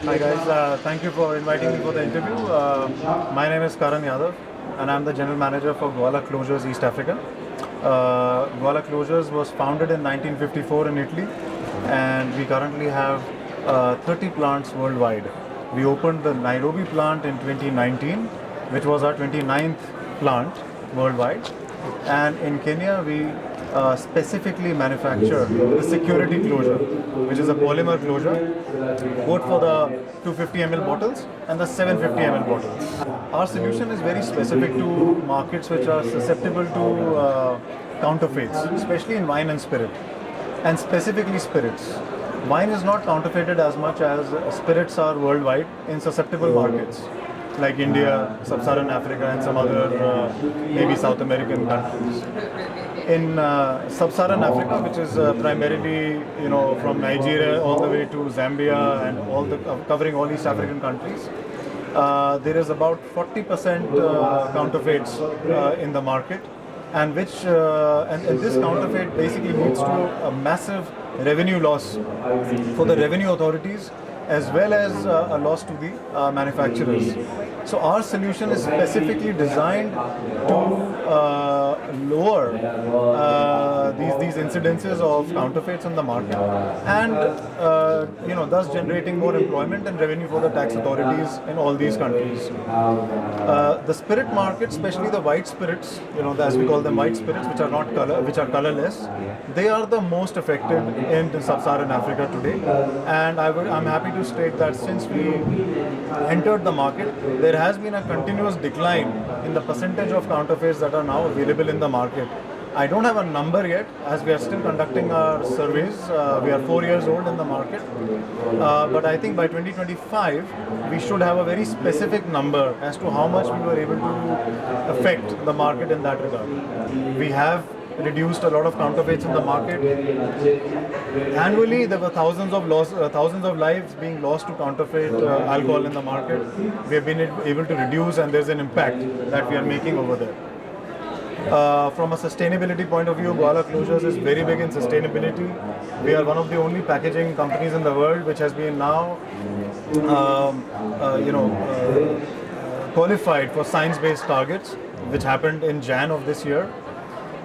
Hi guys, thank you for inviting me for the interview. My name is Karan Yadav and I'm the General Manager for Guala Closures East Africa. Guala Closures was founded in 1954 in Italy and we currently have 30 plants worldwide. We opened the Nairobi plant in 2019, which was our 29th plant worldwide. And in Kenya, we specifically manufacture the security closure, which is a polymer closure, both for the 250 ml bottles and the 750 ml bottles. Our solution is very specific to markets which are susceptible to counterfeits, especially in wine and spirit, and specifically spirits. Wine is not counterfeited as much as spirits are worldwide in susceptible markets like India, Sub-Saharan Africa, and some other maybe South American countries. In Sub-Saharan Africa, which is primarily from Nigeria all the way to Zambia and all the covering all East African countries, there is about 40% counterfeits in the market, and which and this counterfeit basically leads to a massive revenue loss for the revenue authorities as well as a loss to the manufacturers. So our solution is specifically designed to lower these incidences of counterfeits in the market, and thus generating more employment and revenue for the tax authorities in all these countries. The spirit market, especially the white spirits, as we call them white spirits, which are colorless, they are the most affected in Sub-Saharan Africa today. And I'm happy to state that since we entered the market, there has been a continuous decline in the percentage of counterfeits that are now available in the market. I don't have a number yet, as we are still conducting our surveys. We are 4 years old in the market, but I think by 2025 we should have a very specific number as to how much we were able to affect the market in that regard. We have reduced a lot of counterfeits in the market. Annually, there were thousands of lives being lost to counterfeit alcohol in the market. We have been able to reduce, and there's an impact that we are making over there. From a sustainability point of view, Guala Closures is very big in sustainability. We are one of the only packaging companies in the world which has been now, qualified for science-based targets, which happened in Jan of this year.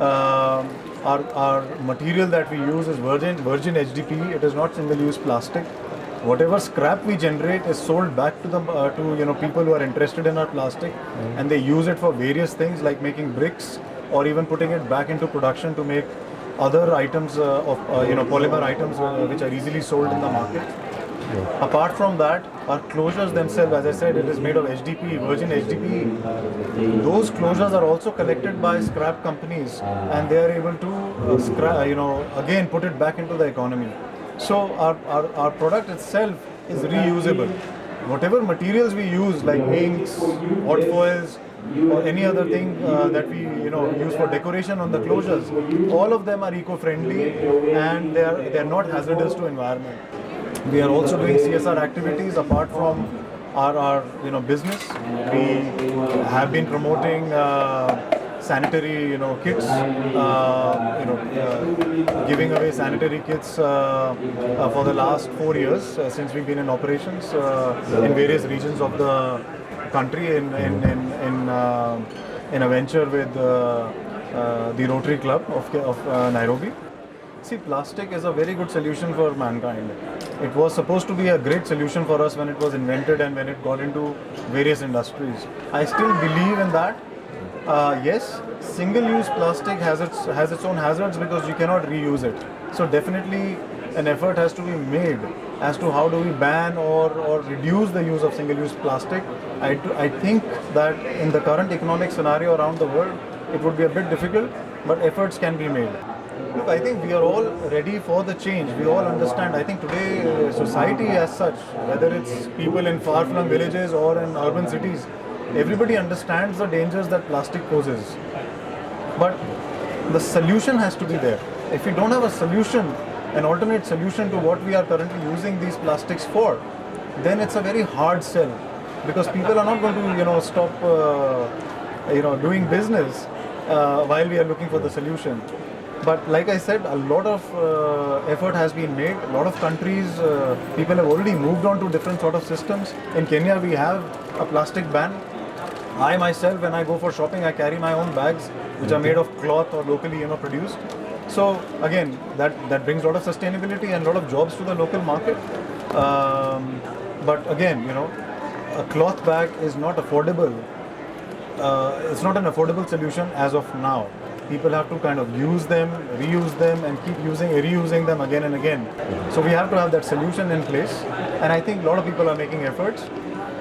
Our material that we use is virgin HDPE. It is not single-use plastic. Whatever scrap we generate is sold back to the people who are interested in our plastic, and they use it for various things like making bricks or even putting it back into production to make other items of polymer items which are easily sold in the market. Apart from that, our closures themselves, as I said, it is made of HDPE, virgin HDPE. Those closures are also collected by scrap companies, and they are able to again put it back into the economy. So our product itself is reusable. Whatever materials we use, like inks, hot foils, or any other thing that we use for decoration on the closures, all of them are eco-friendly and they are not hazardous to environment. We are also doing CSR activities apart from our business. We have been promoting sanitary kits, giving away sanitary kits for the last 4 years since we've been in operations in various regions of the country in a venture with the Rotary Club of Nairobi. See, plastic is a very good solution for mankind. It was supposed to be a great solution for us when it was invented and when it got into various industries. I still believe in that. Yes, single-use plastic has its own hazards because you cannot reuse it. So definitely an effort has to be made as to how do we ban or reduce the use of single-use plastic. I think that in the current economic scenario around the world, it would be a bit difficult, but efforts can be made. Look, I think we are all ready for the change. We all understand. I think today society as such, whether it's people in far-flung villages or in urban cities, everybody understands the dangers that plastic poses. But the solution has to be there. If we don't have a solution, an alternate solution to what we are currently using these plastics for, then it's a very hard sell, because people are not going to stop doing business while we are looking for the solution. But like I said, a lot of effort has been made. A lot of countries, people have already moved on to different sort of systems. In Kenya, we have a plastic ban. I myself, when I go for shopping, I carry my own bags, which are made of cloth or locally, produced. So again, that brings a lot of sustainability and a lot of jobs to the local market. But again, a cloth bag is not affordable. It's not an affordable solution as of now. People have to kind of use them, reuse them, and keep reusing them again and again. So we have to have that solution in place, and I think a lot of people are making efforts.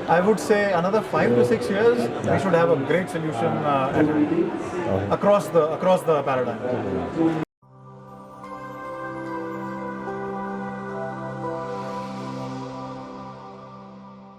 I would say another 5 to 6 years, we should have a great solution across the paradigm.